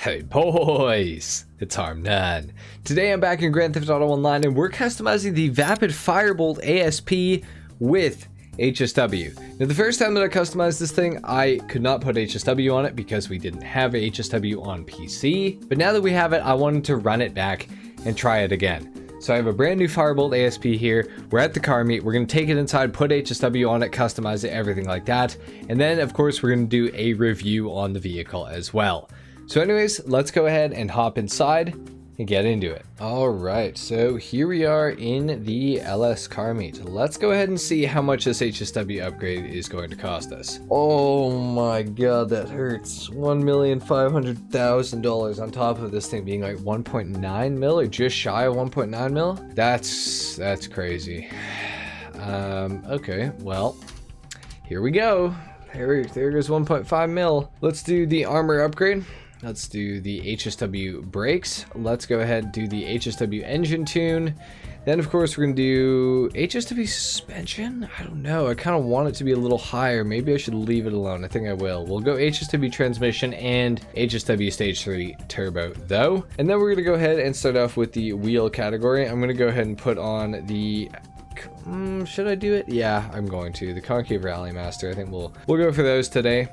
Hey boys, it's HarmNone. Today I'm back in Grand Theft Auto Online and we're customizing the Vapid Firebolt ASP with HSW. Now the first time that I customized this thing, I could not put HSW on it because we didn't have HSW on PC. But now that we have it, I wanted to run it back and try it again. So I have a brand new Firebolt ASP here. We're at the car meet. We're going to take it inside, put HSW on it, customize it, everything like that. And then of course we're going to do a review on the vehicle as well. So anyways, let's go ahead and hop inside and get into it. All right, so here we are in the LS car meet. Let's go ahead and see how much this HSW upgrade is going to cost us. Oh my god, that hurts. $1,500,000 on top of this thing being like 1.9 mil or just shy of 1.9 mil. That's crazy. Okay, well, here we go. There goes 1.5 mil. Let's do the armor upgrade. Let's do the HSW brakes. Let's go ahead and do the HSW engine tune. Then of course we're gonna do HSW suspension. I don't know, I kind of want it to be a little higher. Maybe I should leave it alone. I think I will. We'll go HSW transmission and HSW stage 3 turbo though. And then we're gonna go ahead and start off with the wheel category. I'm gonna go ahead and put on the should I do it? Yeah, I'm going to. The Concave Rally Master. I think we'll go for those today.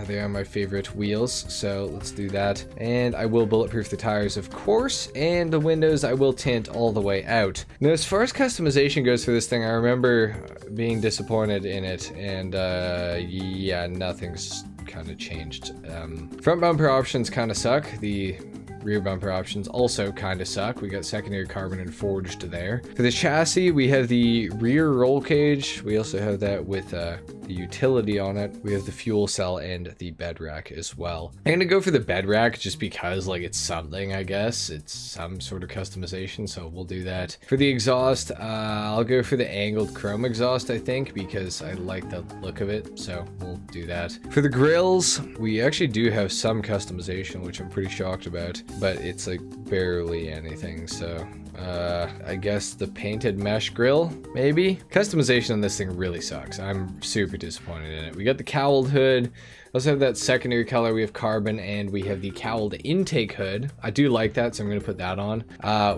They are my favorite wheels, so let's do that. And I will bulletproof the tires, of course, and the windows I will tint all the way out. Now, as far as customization goes for this thing, I remember being disappointed in it, and yeah, nothing's kind of changed. Front bumper options kind of suck. The rear bumper options also kind of suck. We got secondary carbon and forged there. For the chassis, we have the rear roll cage. We also have that with the utility on it. We have the fuel cell and the bed rack as well. I'm gonna go for the bed rack just because like it's something, I guess. It's some sort of customization, so we'll do that. For the exhaust, I'll go for the angled chrome exhaust, I think, because I like the look of it, so we'll do that. For the grills, we actually do have some customization, which I'm pretty shocked about, but it's like barely anything, so I guess the painted mesh grill, maybe? Customization on this thing really sucks. I'm super disappointed in it. We got the cowled hood. Also have that secondary color. We have carbon and we have the cowled intake hood. I do like that, so I'm going to put that on.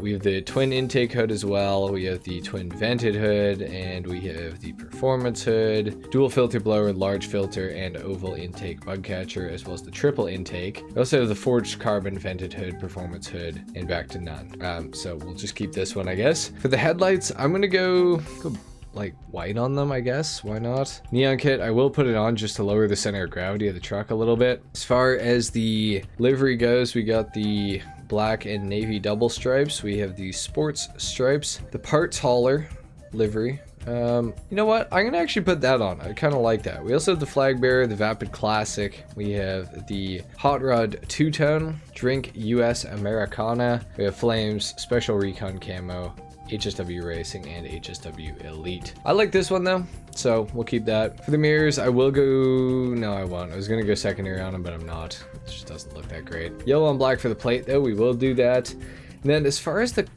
We have the twin intake hood as well. We have the twin vented hood and we have the performance hood, dual filter blower, large filter, and oval intake bug catcher, as well as the triple intake. We also have the forged carbon vented hood, performance hood, and back to none. So we'll just keep this one, I guess. For the headlights, I'm going to go like white on them, I guess. Why not? Neon kit, I will put it on just to lower the center of gravity of the truck a little bit. As far as the livery goes, we got the black and navy double stripes. We have the sports stripes, the parts hauler livery. You know what? I'm gonna actually put that on. I kind of like that. We also have the flag bearer, the Vapid Classic. We have the Hot Rod two-tone, Drink US Americana. We have Flames, Special Recon Camo, HSW Racing, and HSW Elite. I like this one though, so we'll keep that. For the mirrors, I will go... No, I won't. I was gonna go secondary on them, but I'm not. It just doesn't look that great. Yellow and black for the plate though, we will do that. And then as far as the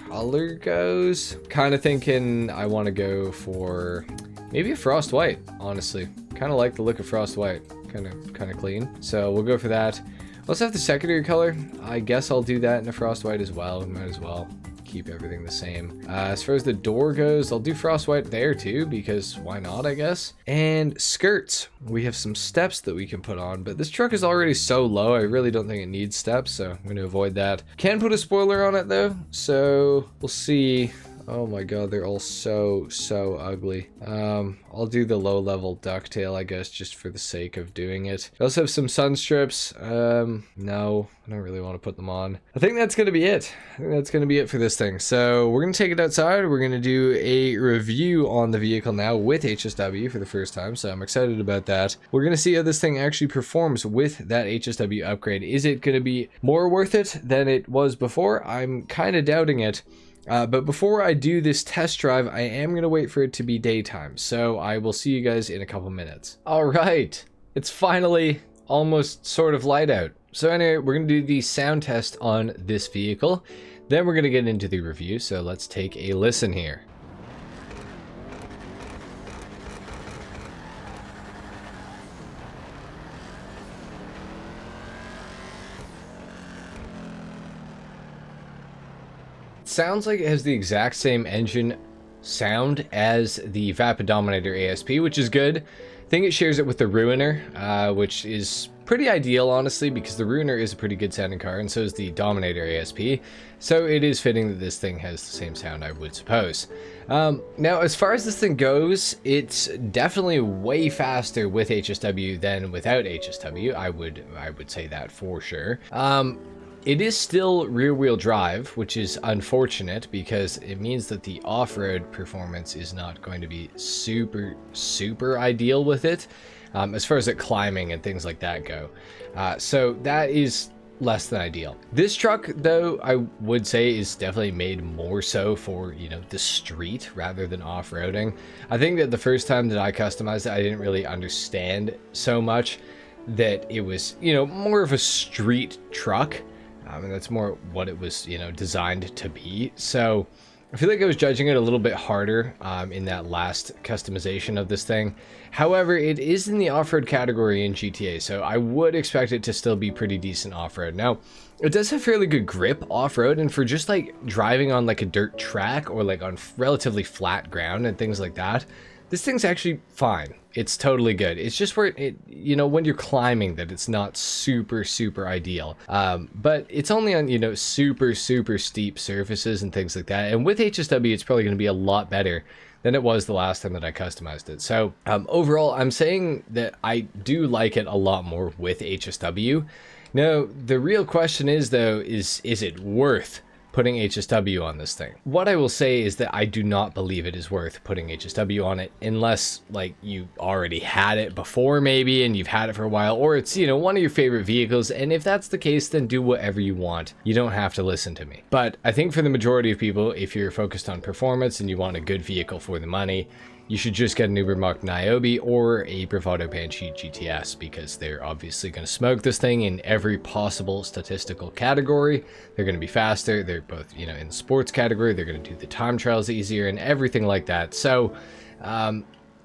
color goes, kind of thinking I want to go for maybe a frost white, honestly. Kind of like the look of frost white. Kind of clean. So we'll go for that. Let's have the secondary color. I guess I'll do that in a frost white as well. Might as well keep everything the same. As far as the door goes, I'll do frost white there too, because why not, I guess. And skirts, we have some steps that we can put on, but this truck is already so low, I really don't think it needs steps, so I'm going to avoid that. Can put a spoiler on it though, so we'll see. Oh my god, they're all so ugly. I'll do the low level ducktail, I guess, just for the sake of doing it. I also have some sun strips. No, I don't really want to put them on. I think that's gonna be it. I think that's gonna be it for this thing. So we're gonna take it outside. We're gonna do a review on the vehicle now with HSW for the first time, so I'm excited about that. We're gonna see how this thing actually performs with that HSW upgrade. Is it gonna be more worth it than it was before? I'm kind of doubting it. But before I do this test drive, I am going to wait for it to be daytime. So I will see you guys in a couple minutes. All right. It's finally almost sort of light out. So anyway, we're going to do the sound test on this vehicle. Then we're going to get into the review. So let's take a listen here. sounds like it has the exact same engine sound as the Vapid Dominator ASP, which is good. I think it shares it with the Ruiner, which is pretty ideal, honestly, because the Ruiner is a pretty good sounding car, and so is the Dominator ASP. So it is fitting that this thing has the same sound, I would suppose. Now, as far as this thing goes, it's definitely way faster with HSW than without HSW. I would say that for sure. It is still rear-wheel drive, which is unfortunate because it means that the off-road performance is not going to be super ideal with it, as far as climbing and things like that go. So that is less than ideal. This truck, though, I would say is definitely made more so for, you know, the street rather than off-roading. I think that the first time that I customized it, I didn't really understand so much that it was, you know, more of a street truck. And that's more what it was, you know, designed to be. So I feel like I was judging it a little bit harder in that last customization of this thing. However, it is in the off-road category in GTA, so I would expect it to still be pretty decent off-road. Now, it does have fairly good grip off-road, and for just like driving on like a dirt track or like on relatively flat ground and things like that, this thing's actually fine. It's totally good. It's just where it, you know, when you're climbing that it's not super ideal. But it's only on, you know, super steep surfaces and things like that. And with HSW, it's probably going to be a lot better than it was the last time that I customized it. So overall, I'm saying that I do like it a lot more with HSW. Now, the real question is, though, is it worth putting HSW on this thing? What I will say is that I do not believe it is worth putting HSW on it unless like you already had it before maybe and you've had it for a while, or it's, you know, one of your favorite vehicles, and if that's the case, then do whatever you want. You don't have to listen to me. But I think for the majority of people, if you're focused on performance and you want a good vehicle for the money, you should just get an Ubermark Niobe or a Bravado Banshee GTS, because they're obviously going to smoke this thing in every possible statistical category. They're going to be faster. They're both, you know, in the sports category. They're going to do the time trials easier and everything like that. So,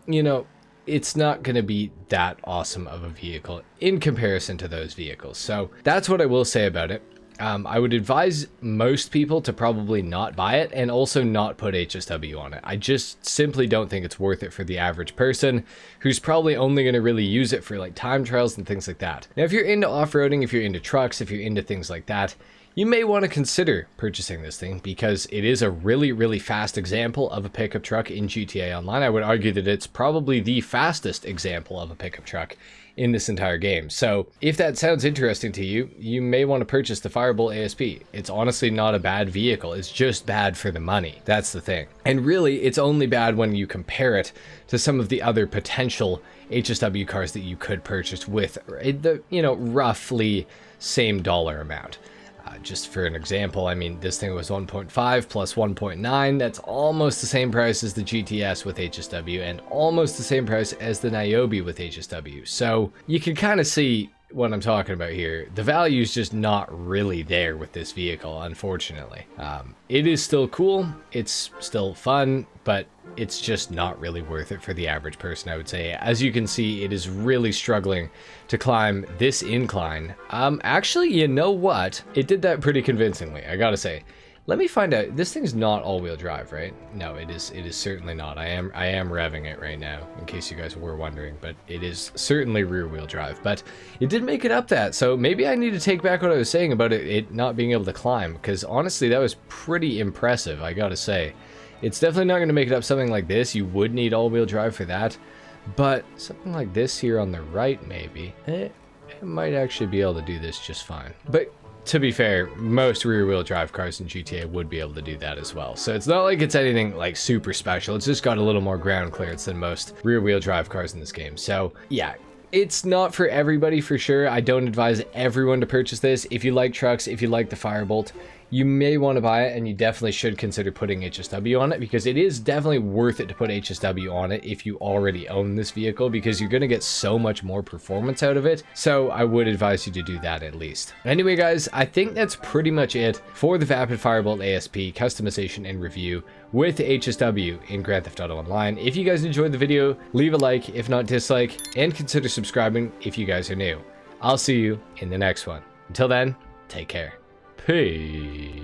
you know, it's not going to be that awesome of a vehicle in comparison to those vehicles. So that's what I will say about it. I would advise most people to probably not buy it and also not put HSW on it. I just simply don't think it's worth it for the average person who's probably only going to really use it for like time trials and things like that. Now, if you're into off-roading, if you're into trucks, if you're into things like that, you may want to consider purchasing this thing because it is a really fast example of a pickup truck in GTA Online. I would argue that it's probably the fastest example of a pickup truck in this entire game. So if that sounds interesting to you, you may want to purchase the Firebolt ASP. It's honestly not a bad vehicle. It's just bad for the money. That's the thing. And really, it's only bad when you compare it to some of the other potential HSW cars that you could purchase with the, you know, roughly same dollar amount. Just for an example, I mean, this thing was 1.5 plus 1.9. That's almost the same price as the GTS with HSW and almost the same price as the Niobe with HSW. So you can kind of see what I'm talking about here. The value is just not really there with this vehicle, unfortunately. It is still cool. It's still fun, but it's just not really worth it for the average person, I would say. As you can see, it is really struggling to climb this incline. Actually, you know what? It did that pretty convincingly, I gotta say. Let me find out. This thing's not all-wheel drive, right? No, it is certainly not. I am revving it right now, in case you guys were wondering, but it is certainly rear-wheel drive. But it did make it up that, so maybe I need to take back what I was saying about it not being able to climb, because honestly, that was pretty impressive, I gotta say. It's definitely not going to make it up something like this. You would need all-wheel drive for that, but something like this here on the right, maybe. It might actually be able to do this just fine. But to be fair, most rear-wheel drive cars in GTA would be able to do that as well. So it's not like it's anything like super special. It's just got a little more ground clearance than most rear-wheel drive cars in this game. So yeah, it's not for everybody for sure. I don't advise everyone to purchase this. If you like trucks, if you like the Firebolt, you may want to buy it, and you definitely should consider putting HSW on it, because it is definitely worth it to put HSW on it if you already own this vehicle, because you're going to get so much more performance out of it. So I would advise you to do that at least. Anyway, guys, I think that's pretty much it for the Vapid Firebolt ASP customization and review with HSW in Grand Theft Auto Online. If you guys enjoyed the video, leave a like, if not dislike, and consider subscribing if you guys are new. I'll see you in the next one. Until then, take care. Peace.